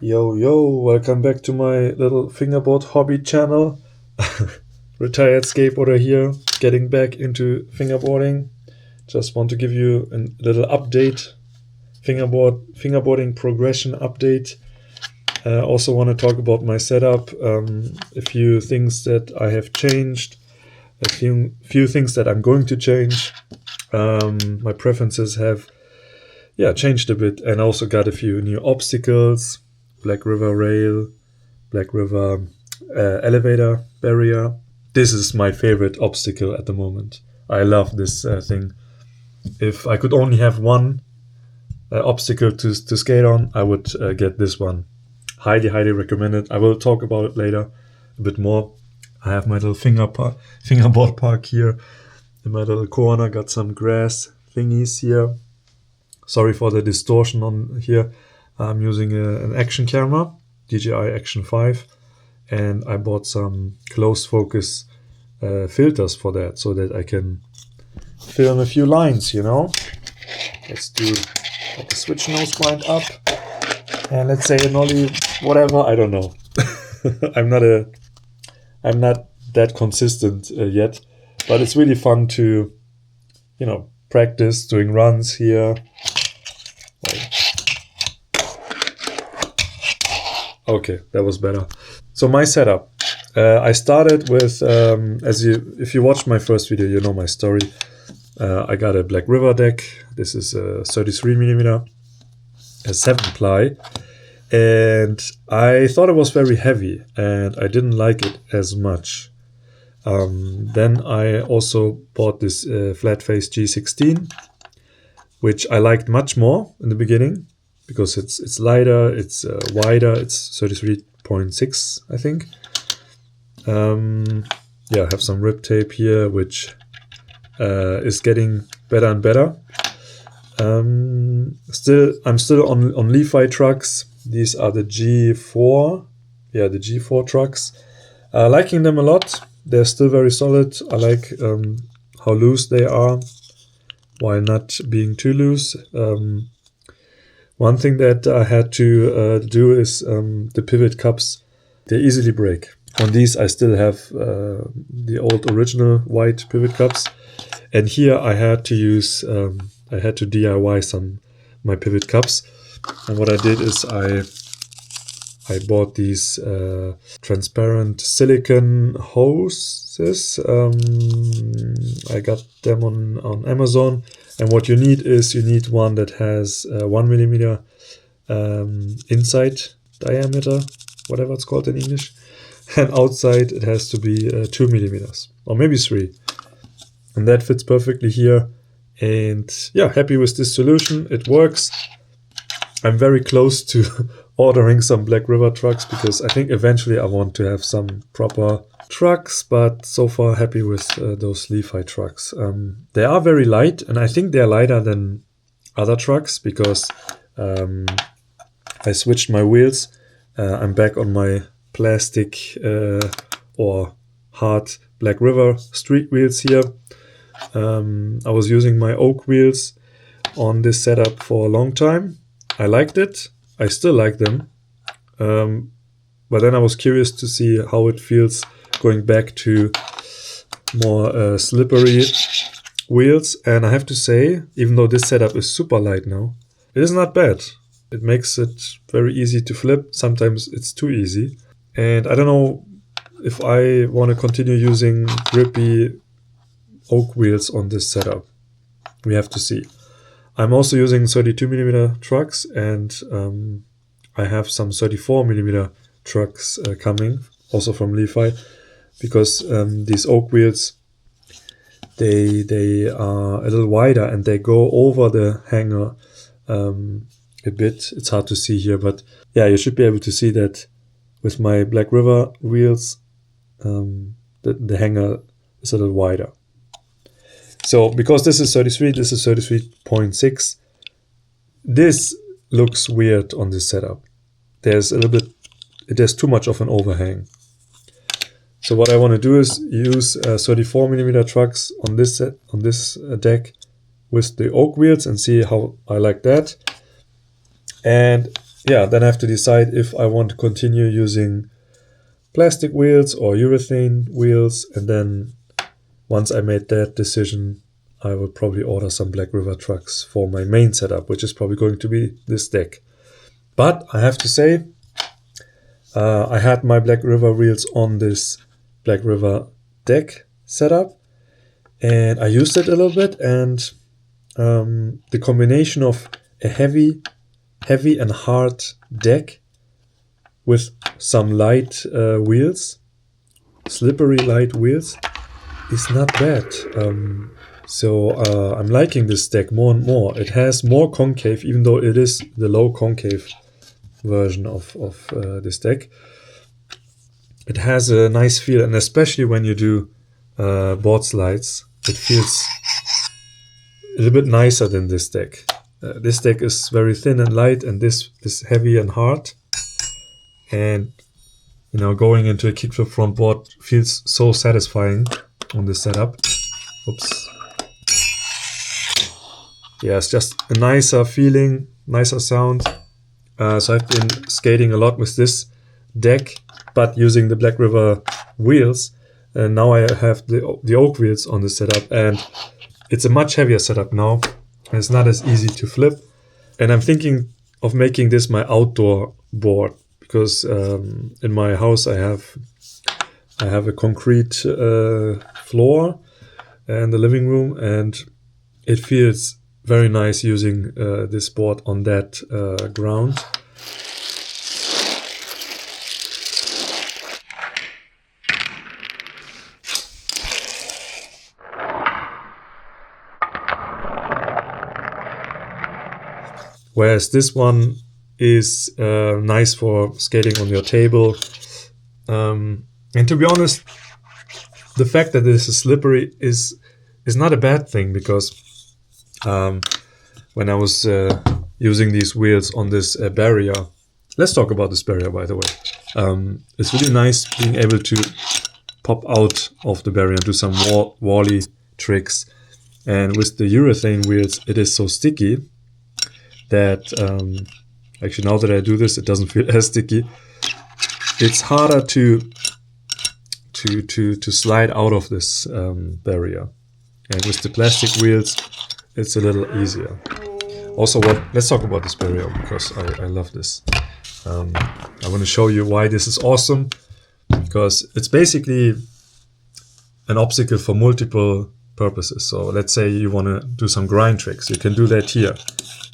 Yo, yo, welcome back to my little fingerboard hobby channel. Retired skateboarder here, getting back into fingerboarding. Just want to give you a little update, fingerboarding progression update. Also want to talk about my setup, a few things that I have changed, a few things that I'm going to change. My preferences have changed a bit, and also got a few new obstacles. Blackriver rail, Blackriver elevator barrier. This is my favorite obstacle at the moment. I love this thing. If I could only have one obstacle to skate on, I would get this one. Highly, highly recommend it. I will talk about it later a bit more. I have my little fingerboard park here in my little corner. Got some grass thingies here. Sorry for the distortion on here. I'm using an action camera, DJI Action 5, and I bought some close focus filters for that so that I can film a few lines, you know. Let's do like a switch nose blind up, and let's say an ollie, whatever, I don't know. I'm not that consistent yet, but it's really fun to, practice doing runs here. Okay, that was better. So my setup. I started with, if you watched my first video, you know my story. I got a Blackriver deck. This is a 33mm, a 7-ply. And I thought it was very heavy, and I didn't like it as much. Then I also bought this flat face G16, which I liked much more in the beginning, because it's lighter, it's wider, it's 33.6, I think. I have some rib tape here, which is getting better and better. I'm still on Levi trucks. These are the G4, the G4 trucks. Liking them a lot. They're still very solid. I like how loose they are, while not being too loose. One thing that I had to do is the pivot cups, they easily break. On these I still have the old original white pivot cups, and here I had to use, I had to DIY my pivot cups. And what I did is I bought these transparent silicone hoses. I got them on Amazon. And what you need is one that has 1mm inside diameter, whatever it's called in English, and outside it has to be 2mm or maybe 3, and that fits perfectly here. And happy with this solution. It works. I'm very close to ordering some Blackriver trucks, because I think eventually I want to have some proper trucks, but so far happy with those Levi trucks. They are very light, and I think they're lighter than other trucks, because I switched my wheels. I'm back on my plastic or hard Blackriver street wheels here. I was using my Oak wheels on this setup for a long time. I liked it. I still like them. But then I was curious to see how it feels going back to more slippery wheels. And I have to say, even though this setup is super light now, it is not bad. It makes it very easy to flip. Sometimes it's too easy. And I don't know if I want to continue using grippy Oak wheels on this setup. We have to see. I'm also using 32mm trucks, and I have some 34mm trucks coming, also from Levi, because these Oak wheels, they are a little wider and they go over the hanger a bit. It's hard to see here, but you should be able to see that with my Blackriver wheels, the hanger is a little wider. So because this is 33, this is 33.6, this looks weird on this setup. There's too much of an overhang. So what I want to do is use 34mm trucks on this deck with the Oak wheels and see how I like that. And yeah, then I have to decide if I want to continue using plastic wheels or urethane wheels, and then once I made that decision, I will probably order some Blackriver trucks for my main setup, which is probably going to be this deck. But I have to say, I had my Blackriver wheels on this Blackriver deck setup, and I used it a little bit, and the combination of a heavy and hard deck with some light wheels, slippery light wheels, is not bad. So I'm liking this deck more and more. It has more concave, even though it is the low concave version of this deck. It has a nice feel, and especially when you do board slides, it feels a little bit nicer than this deck. This deck is very thin and light, and this is heavy and hard. And you know, going into a kickflip front board feels so satisfying on this setup. Oops. Yeah, it's just a nicer feeling, nicer sound. So I've been skating a lot with this deck, but using the Blackriver wheels. And now I have the Oak wheels on the setup, and it's a much heavier setup now. And it's not as easy to flip. And I'm thinking of making this my outdoor board, because in my house I have a concrete floor in the living room, and it feels very nice using this board on that ground. Whereas this one is nice for skating on your table. And to be honest, the fact that this is slippery is not a bad thing, because when I was using these wheels on this barrier, let's talk about this barrier, by the way. It's really nice being able to pop out of the barrier and do some wally tricks. And with the urethane wheels, it is so sticky that actually, now that I do this, it doesn't feel as sticky. It's harder to slide out of this barrier, and with the plastic wheels, it's a little easier. Also, let's talk about this barrier, because I love this. I want to show you why this is awesome, because it's basically an obstacle for multiple purposes. So let's say you want to do some grind tricks, you can do that here.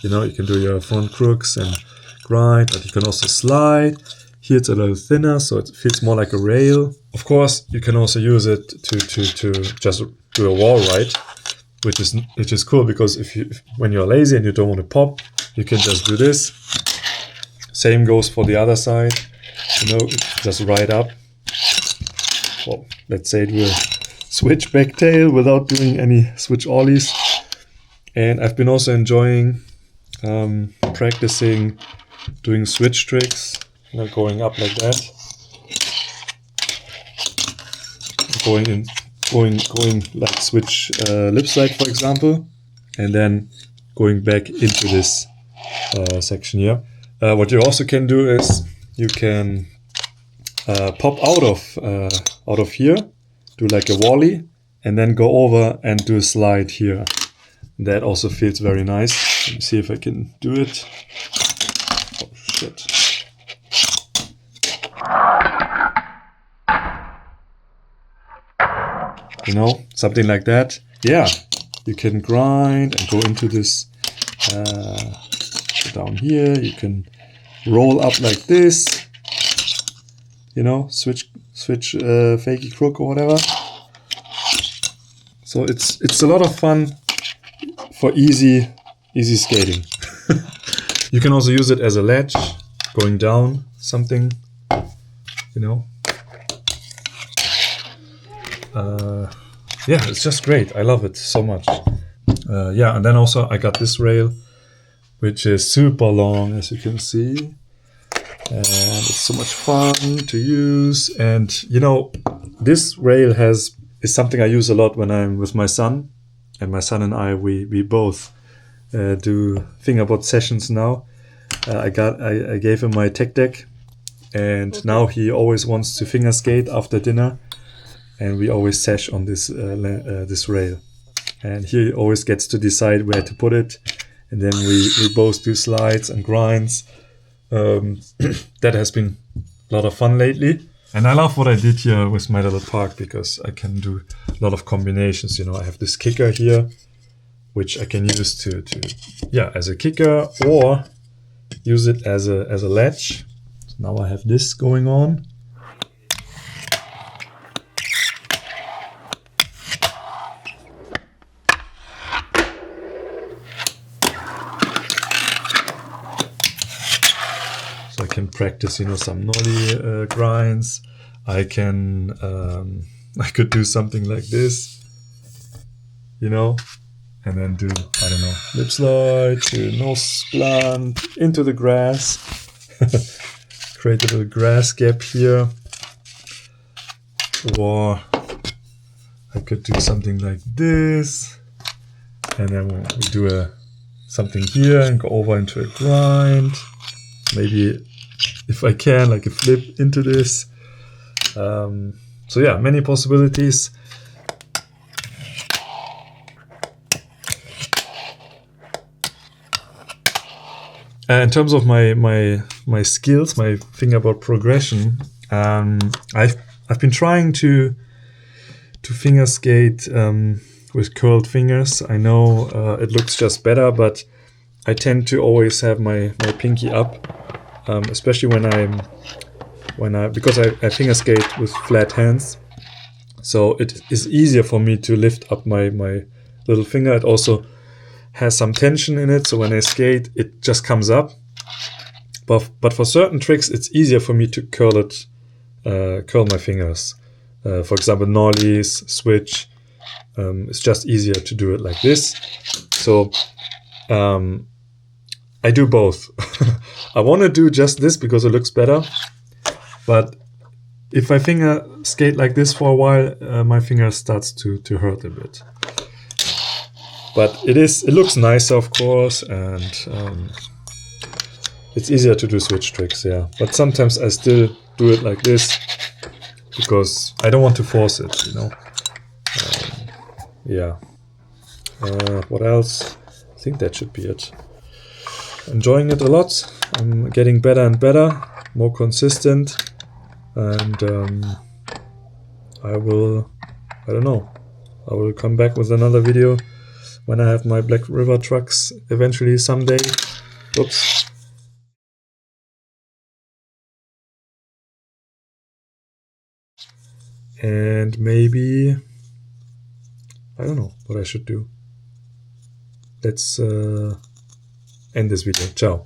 You know, you can do your front crooks and grind, but you can also slide. Here it's a little thinner, so it feels more like a rail. Of course, you can also use it to just do a wall ride, which is cool, because when you're lazy and you don't want to pop, you can just do this. Same goes for the other side. You know, just ride up. Well, let's say do a switch back tail without doing any switch ollies. And I've been also enjoying practicing doing switch tricks, you know, going up like that, going like switch lip slide, for example, and then going back into this section here. What you also can do is you can pop out of here, do like a wally, and then go over and do a slide here. That also feels very nice. Let me see if I can do it. Oh shit. You know, something like that. Yeah, you can grind and go into this down here. You can roll up like this. You know, switch fakey crook or whatever. So it's a lot of fun for easy skating. You can also use it as a ledge, going down something, you know. Yeah, it's just great. I love it so much. Yeah, and then also I got this rail, which is super long, as you can see. And it's so much fun to use. And, you know, this rail is something I use a lot when I'm with my son. And my son and I, we both do fingerboard sessions now. I gave him my tech deck, and now he always wants to finger skate after dinner, and we always sesh on this this rail. And he always gets to decide where to put it, and then we both do slides and grinds. That has been a lot of fun lately. And I love what I did here with my little park, because I can do a lot of combinations. You know, I have this kicker here, which I can use to as a kicker, or use it as a ledge. So now I have this going on. So I can practice, you know, some nollie grinds. I can I could do something like this, you know, and then do, I don't know, lip slide to nose blunt into the grass. Create a little grass gap here. Or I could do something like this, and then we do something here and go over into a grind. Maybe, if I can, like a flip into this. So yeah, many possibilities. In terms of my skills, my fingerboard progression, I've been trying to finger skate with curled fingers. I know it looks just better, but I tend to always have my pinky up, especially because I finger skate with flat hands. So it is easier for me to lift up my little finger. It also has some tension in it, so when I skate, it just comes up. But for certain tricks, it's easier for me to curl my fingers. For example, nollies, switch. It's just easier to do it like this. So I do both. I want to do just this because it looks better. But if I finger skate like this for a while, my finger starts to hurt a bit. But it looks nicer, of course, and it's easier to do switch tricks, yeah. But sometimes I still do it like this because I don't want to force it, you know. Yeah. What else? I think that should be it. Enjoying it a lot. I'm getting better and better, more consistent, and I will come back with another video when I have my Black River trucks eventually someday. Oops. And maybe, I don't know what I should do. Let's end this video. Ciao.